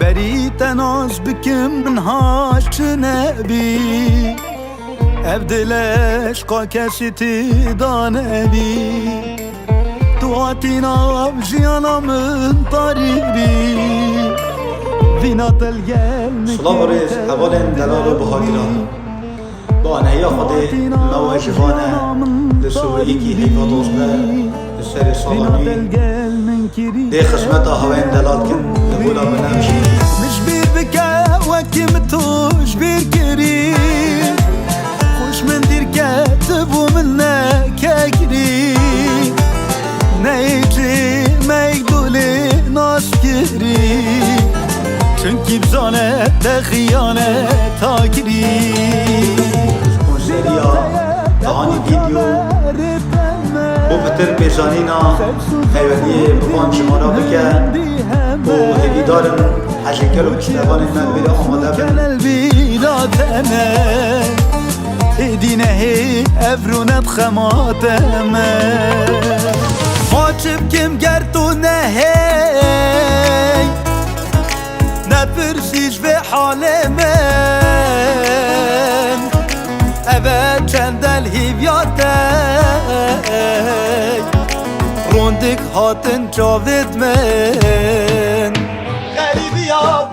بريت ناز بكم من هاش نبي ابدلش قاكستي دانبي تواتينا بجيانا من طريبي فينا تلقل صلاة ريز حوالين دلال بهاجران بان هيا خدي مواجبانا لسوئيكي هيفا دوزنا السري صالاني دي خشمتها هوين دلال كن لبولا بنامشي مش بير بكا وكمتوش بير كريم خوش من دير كاتب ومنا كاكريم نيجي ما يقدولي ناس كريم چونكي بزانه ده خيانه تاكريم سپونسریا دهانی ویدیو بو بتر پیشانینا خیوانیه بوان شمارا بکن بو هیویدارن حشکل و پشتوان من بیره آماده بن البيلاد انا ايدينا هي افرونت خماتما خاطب كم قرتو نهي نفرسيش في حال من ابد چند الهيفياتي روندك هاتن جاوید من غریبی ها